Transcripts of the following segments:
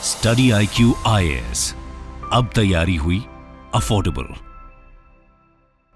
Study IQ IAS, अब तैयारी हुई अफोर्डेबल।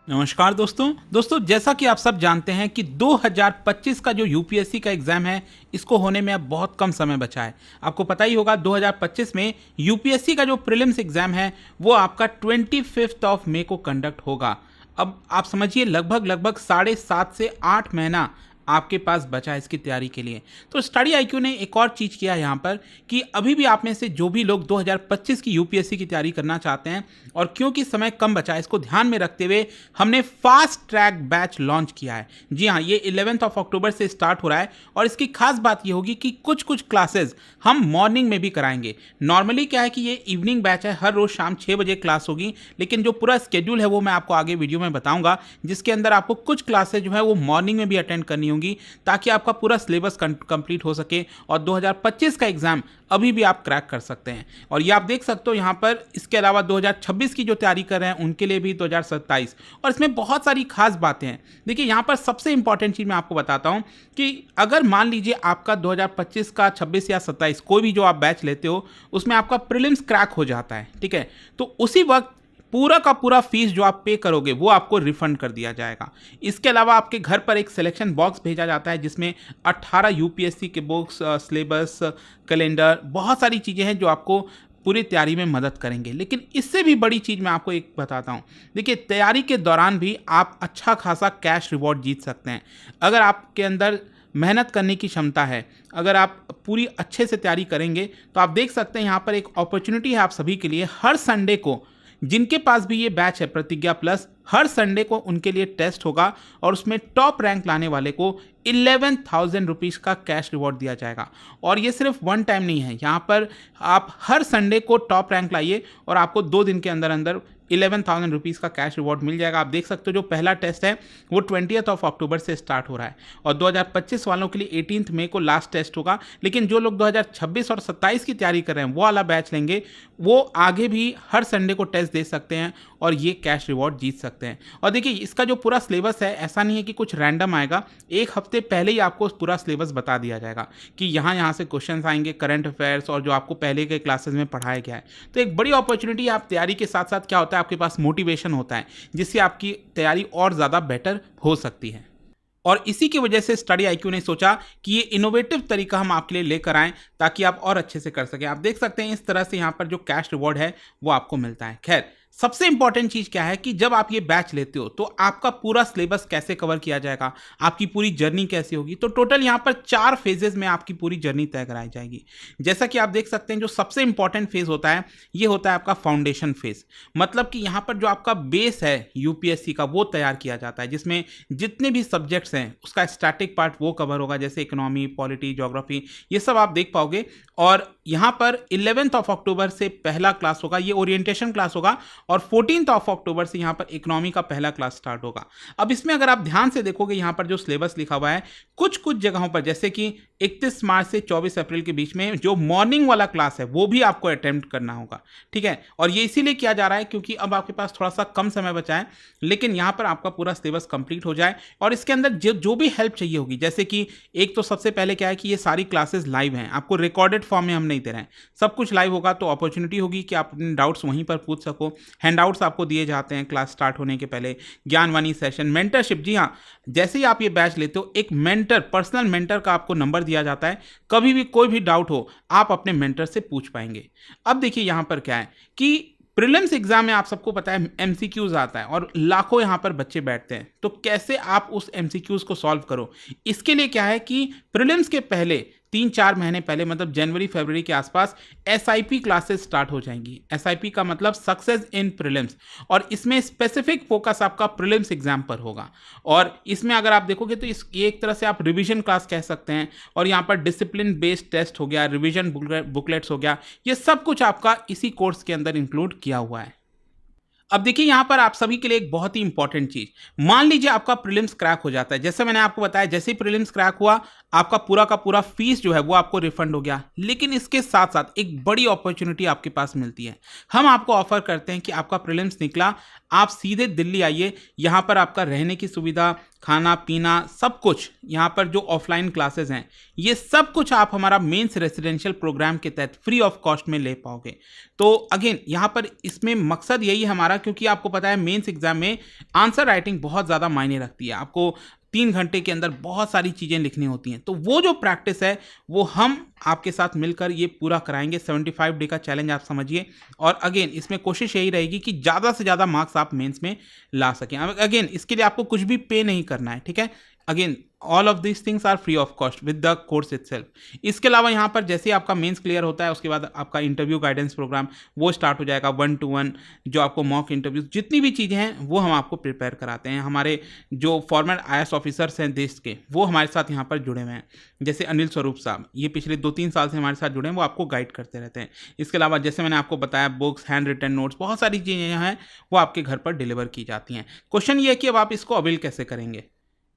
नमस्कार दोस्तों जैसा कि आप सब जानते हैं कि 2025 का जो यूपीएससी का एग्जाम है इसको होने में अब बहुत कम समय बचा है। आपको पता ही होगा 2025 में यूपीएससी का जो प्रीलिम्स एग्जाम है वो आपका 25 मई को कंडक्ट होगा। अब आप समझिए लगभग 7.5 से 8 महीना आपके पास बचा है इसकी तैयारी के लिए। तो स्टडी IQ ने एक और चीज़ किया यहाँ पर कि अभी भी आप में से जो भी लोग 2025 की यूपीएससी की तैयारी करना चाहते हैं और क्योंकि समय कम बचा है इसको ध्यान में रखते हुए हमने फास्ट ट्रैक बैच लॉन्च किया है। जी हाँ, ये 11 अक्टूबर से स्टार्ट हो रहा है और इसकी खास बात ये होगी कि कुछ क्लासेज हम मॉर्निंग में भी कराएंगे। नॉर्मली क्या है कि ये इवनिंग बैच है, हर रोज़ शाम 6 बजे क्लास होगी, लेकिन जो पूरा स्केड्यूल है वो मैं आपको आगे वीडियो में बताऊँगा, जिसके अंदर आपको कुछ क्लासेज जो है वो मॉर्निंग में भी अटेंड करनी होंगी ताकि आपका पूरा सिलेबस कंप्लीट हो सके और 2025 का एग्जाम अभी भी आप क्रैक कर सकते हैं। और ये आप देख सकते हो यहाँ पर, इसके अलावा 2026 की जो तैयारी कर रहे हैं उनके लिए भी 2027, और इसमें बहुत सारी खास बातें हैं। देखिए यहाँ पर सबसे इंपॉर्टेंट चीज़ मैं आपको बताता हूँ कि अगर मान लीजिए आपका 2025 का 26 या 27 कोई भी जो आप बैच लेते हो उसमें आपका प्रीलिम्स क्रैक हो जाता है, ठीक है, तो उसी वक्त पूरा का पूरा फीस जो आप पे करोगे वो आपको रिफंड कर दिया जाएगा। इसके अलावा आपके घर पर एक सिलेक्शन बॉक्स भेजा जाता है जिसमें 18 यूपीएससी के बुक्स, सिलेबस, कैलेंडर, बहुत सारी चीज़ें हैं जो आपको पूरी तैयारी में मदद करेंगे। लेकिन इससे भी बड़ी चीज़ मैं आपको एक बताता हूँ। देखिए, तैयारी के दौरान भी आप अच्छा खासा कैश रिवॉर्ड जीत सकते हैं अगर आपके अंदर मेहनत करने की क्षमता है। अगर आप पूरी अच्छे से तैयारी करेंगे तो आप देख सकते हैं यहाँ पर एक अपॉर्चुनिटी है आप सभी के लिए। हर संडे को जिनके पास भी ये बैच है प्रतिज्ञा प्लस, हर संडे को उनके लिए टेस्ट होगा और उसमें टॉप रैंक लाने वाले को 11,000 रुपीज़ का कैश रिवॉर्ड दिया जाएगा। और ये सिर्फ वन टाइम नहीं है, यहाँ पर आप हर संडे को टॉप रैंक लाइए और आपको 2 दिन के अंदर अंदर 11,000 रुपीज़ का कैश रिवॉर्ड मिल जाएगा। आप देख सकते हो जो पहला टेस्ट है वो 20 अक्टूबर से स्टार्ट हो रहा है और 2025 वालों के लिए 18 मई को लास्ट टेस्ट होगा। लेकिन जो लोग 2026 और 27 की तैयारी कर रहे हैं वो वाला बैच लेंगे, वो आगे भी हर संडे को टेस्ट दे सकते हैं और ये कैश रिवॉर्ड जीत सकते हैं। और देखिए, इसका जो पूरा सिलेबस है ऐसा नहीं है कि कुछ रैंडम आएगा, एक हफ्ते पहले ही आपको पूरा सिलेबस बता दिया जाएगा कि यहाँ से क्वेश्चंस आएंगे, करंट अफेयर्स और जो आपको पहले के क्लासेस में पढ़ाया गया है। तो एक बड़ी अपॉर्चुनिटी, आप तैयारी के साथ साथ क्या होता है आपके पास मोटिवेशन होता है जिससे आपकी तैयारी और ज़्यादा बेटर हो सकती है। और इसी की वजह से स्टडी IQ ने सोचा कि ये इनोवेटिव तरीका हम आपके लिए लेकर आएं ताकि आप और अच्छे से कर सकें। आप देख सकते हैं इस तरह से यहाँ पर जो कैश रिवॉर्ड है वो आपको मिलता है। खैर, सबसे इंपॉर्टेंट चीज़ क्या है कि जब आप ये बैच लेते हो तो आपका पूरा सिलेबस कैसे कवर किया जाएगा, आपकी पूरी जर्नी कैसी होगी। तो टोटल यहाँ पर 4 फेजेस में आपकी पूरी जर्नी तय कराई जाएगी। जैसा कि आप देख सकते हैं जो सबसे इंपॉर्टेंट फेज होता है ये होता है आपका फाउंडेशन फेज। मतलब कि यहाँ पर जो आपका बेस है यूपीएससी का वो तैयार किया जाता है, जिसमें जितने भी सब्जेक्ट्स हैं उसका स्टैटिक पार्ट वो कवर होगा, जैसे इकोनॉमी, पॉलिटी, ज्योग्राफी, ये सब आप देख पाओगे। और यहाँ पर 11 अक्टूबर से पहला क्लास होगा, ये ओरिएंटेशन क्लास होगा और 14 अक्टूबर से यहाँ पर इकोनॉमी का पहला क्लास स्टार्ट होगा। अब इसमें अगर आप ध्यान से देखोगे यहाँ पर जो सिलेबस लिखा हुआ है, कुछ जगहों पर जैसे कि 31 मार्च से 24 अप्रैल के बीच में जो मॉर्निंग वाला क्लास है वो भी आपको अटेम्प्ट करना होगा, ठीक है। और ये इसीलिए किया जा रहा है क्योंकि अब आपके पास थोड़ा सा कम समय बचा है, लेकिन यहाँ पर आपका पूरा सिलेबस कंप्लीट हो जाए और इसके अंदर जो भी हेल्प चाहिए होगी, जैसे कि एक तो सबसे पहले क्या है कि ये सारी क्लासेस लाइव हैं, आपको रिकॉर्डेड फॉर्म में हम नहीं दे रहे हैं, सब कुछ लाइव होगा। तो अपॉर्चुनिटी होगी कि आप अपने डाउट्स वहीं पर पूछ सको। हैंडआउट्स आपको दिए जाते हैं क्लास स्टार्ट होने के पहले, ज्ञानवाणी सेशन, मेंटरशिप। जी हाँ, जैसे ही आप ये बैच लेते हो एक मेंटर, पर्सनल मेंटर का आपको नंबर दिया जाता है, कभी भी कोई भी डाउट हो आप अपने मेंटर से पूछ पाएंगे। अब देखिए यहाँ पर क्या है कि प्रीलिम्स एग्जाम में आप सबको पता है MCQs आता है और लाखों यहाँ पर बच्चे बैठते हैं, तो कैसे आप उस MCQs को सॉल्व करो। इसके लिए क्या है कि प्रीलिम्स के पहले 3-4 महीने पहले, मतलब जनवरी फरवरी के आसपास SIP क्लासेस स्टार्ट हो जाएंगी। SIP का मतलब सक्सेस इन प्रीलिम्स, और इसमें स्पेसिफिक फोकस आपका प्रीलिम्स एग्जाम पर होगा। और इसमें अगर आप देखोगे तो ये एक तरह से आप रिवीजन क्लास कह सकते हैं। और यहाँ पर डिसिप्लिन बेस्ड टेस्ट हो गया, रिवीजन बुकलेट्स हो गया, ये सब कुछ आपका इसी कोर्स के अंदर इंक्लूड किया हुआ है। अब देखिए यहाँ पर आप सभी के लिए एक बहुत ही इंपॉर्टेंट चीज, मान लीजिए आपका प्रीलिम्स क्रैक हो जाता है, जैसे मैंने आपको बताया जैसे ही प्रीलिम्स क्रैक हुआ आपका पूरा का पूरा फीस जो है वो आपको रिफंड हो गया। लेकिन इसके साथ साथ एक बड़ी अपॉर्चुनिटी आपके पास मिलती है। हम आपको ऑफर करते हैं कि आपका प्रीलिम्स निकला, आप सीधे दिल्ली आइए, यहाँ पर आपका रहने की सुविधा, खाना पीना सब कुछ, यहाँ पर जो ऑफलाइन क्लासेस हैं ये सब कुछ आप हमारा मेंस रेसिडेंशियल प्रोग्राम के तहत फ्री ऑफ कॉस्ट में ले पाओगे। तो अगेन यहाँ पर इसमें मकसद यही है हमारा, क्योंकि आपको पता है मेंस एग्जाम में आंसर राइटिंग बहुत ज़्यादा मायने रखती है। आपको 3 घंटे के अंदर बहुत सारी चीज़ें लिखनी होती हैं, तो वो जो प्रैक्टिस है वो हम आपके साथ मिलकर ये पूरा कराएंगे। 75 डे का चैलेंज आप समझिए। और अगेन इसमें कोशिश यही रहेगी कि ज़्यादा से ज़्यादा मार्क्स आप मेंस में ला सकें। अगेन इसके लिए आपको कुछ भी पे नहीं करना है, ठीक है। Again all of this things are free of cost with the course itself. इसके अलावा यहाँ पर जैसे आपका मेंस क्लियर होता है उसके बाद आपका इंटरव्यू गाइडेंस प्रोग्राम वो स्टार्ट हो जाएगा, 1 to 1 जो आपको मॉक इंटरव्यूज जितनी भी चीज़ें हैं वो हम आपको प्रिपेयर कराते हैं। हमारे जो फॉर्मर IAS ऑफिसर्स हैं देश के वो हमारे साथ यहाँ पर जुड़े हुए हैं, जैसे अनिल स्वरूप साहब, ये पिछले 2-3 साल से हमारे साथ जुड़े हैं, वो आपको गाइड करते रहते हैं। इसके अलावा जैसे मैंने आपको बताया बुक्स, हैंड रिटन नोट्स, बहुत सारी चीज़ें हैं वो आपके घर पर डिलीवर की जाती हैं। क्वेश्चन ये है कि अब आप इसको अवेल कैसे करेंगे।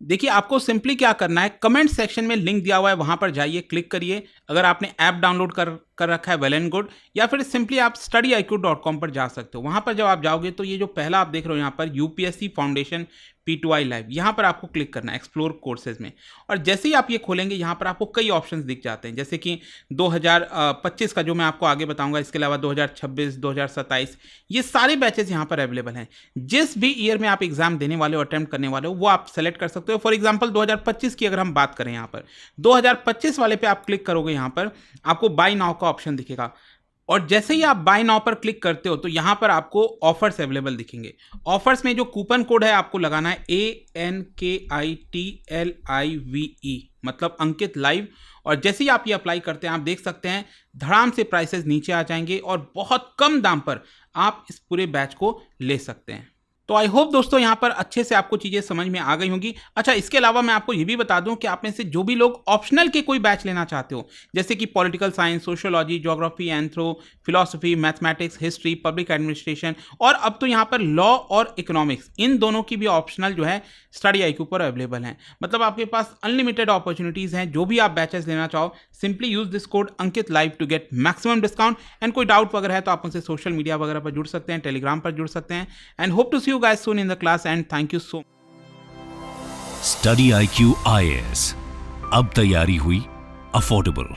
देखिए आपको सिंपली क्या करना है, कमेंट सेक्शन में लिंक दिया हुआ है, वहां पर जाइए, क्लिक करिए। अगर आपने ऐप डाउनलोड कर रखा है वेल एंड गुड, या फिर सिंपली आप studiiq.com पर जा सकते हो। वहां पर जब आप जाओगे तो ये जो पहला आप देख रहे हो यहाँ पर यूपीएससी फाउंडेशन P2I लाइव, यहाँ पर आपको क्लिक करना है एक्सप्लोर कोर्सेज में। और जैसे ही आप ये खोलेंगे यहाँ पर आपको कई ऑप्शंस दिख जाते हैं, जैसे कि 2025 का जो मैं आपको आगे बताऊंगा, इसके अलावा 2026, 2027 ये सारे बैचेस यहाँ पर अवेलेबल हैं। जिस भी ईयर में आप एग्जाम देने वाले हो, अटेम्प्ट करने वाले हो, वो आप सेलेक्ट कर सकते हो। फॉर एग्जाम्पल 2025 की अगर हम बात करें, यहाँ पर 2025 वाले पे आप क्लिक करोगे, यहाँ पर आपको बाय नाउ का ऑप्शन दिखेगा। और जैसे ही आप बाय नाउ पर क्लिक करते हो तो यहाँ पर आपको ऑफर्स अवेलेबल दिखेंगे। ऑफर्स में जो कूपन कोड है आपको लगाना है ANKITLIVE, मतलब अंकित लाइव। और जैसे ही आप ये अप्लाई करते हैं आप देख सकते हैं धड़ाम से प्राइसेस नीचे आ जाएंगे और बहुत कम दाम पर आप इस पूरे बैच को ले सकते हैं। तो आई होप दोस्तों यहाँ पर अच्छे से आपको चीज़ें समझ में आ गई होंगी। अच्छा, इसके अलावा मैं आपको ये भी बता दूं कि आप में से जो भी लोग ऑप्शनल के कोई बैच लेना चाहते हो, जैसे कि political science, sociology, geography, anthro, philosophy, mathematics, history, public administration और अब तो यहाँ पर लॉ और इकोनॉमिक्स, इन दोनों की भी ऑप्शनल जो है StudyIQ पर अवेलेबल हैं। मतलब आपके पास अनलिमिटेड अपॉर्चुनिटीज़ हैं। जो भी आप बैचेस लेना चाहो simply use this code Ankit live to get maximum discount. And कोई डाउट वगैरह है तो आप उनसे सोशल मीडिया वगैरह पर जुड़ सकते हैं, टेलीग्राम पर जुड़ सकते हैं। And hope to see you guys soon in the class and thank you so much. StudyIQ IAS, अब तैयारी हुई अफोर्डेबल।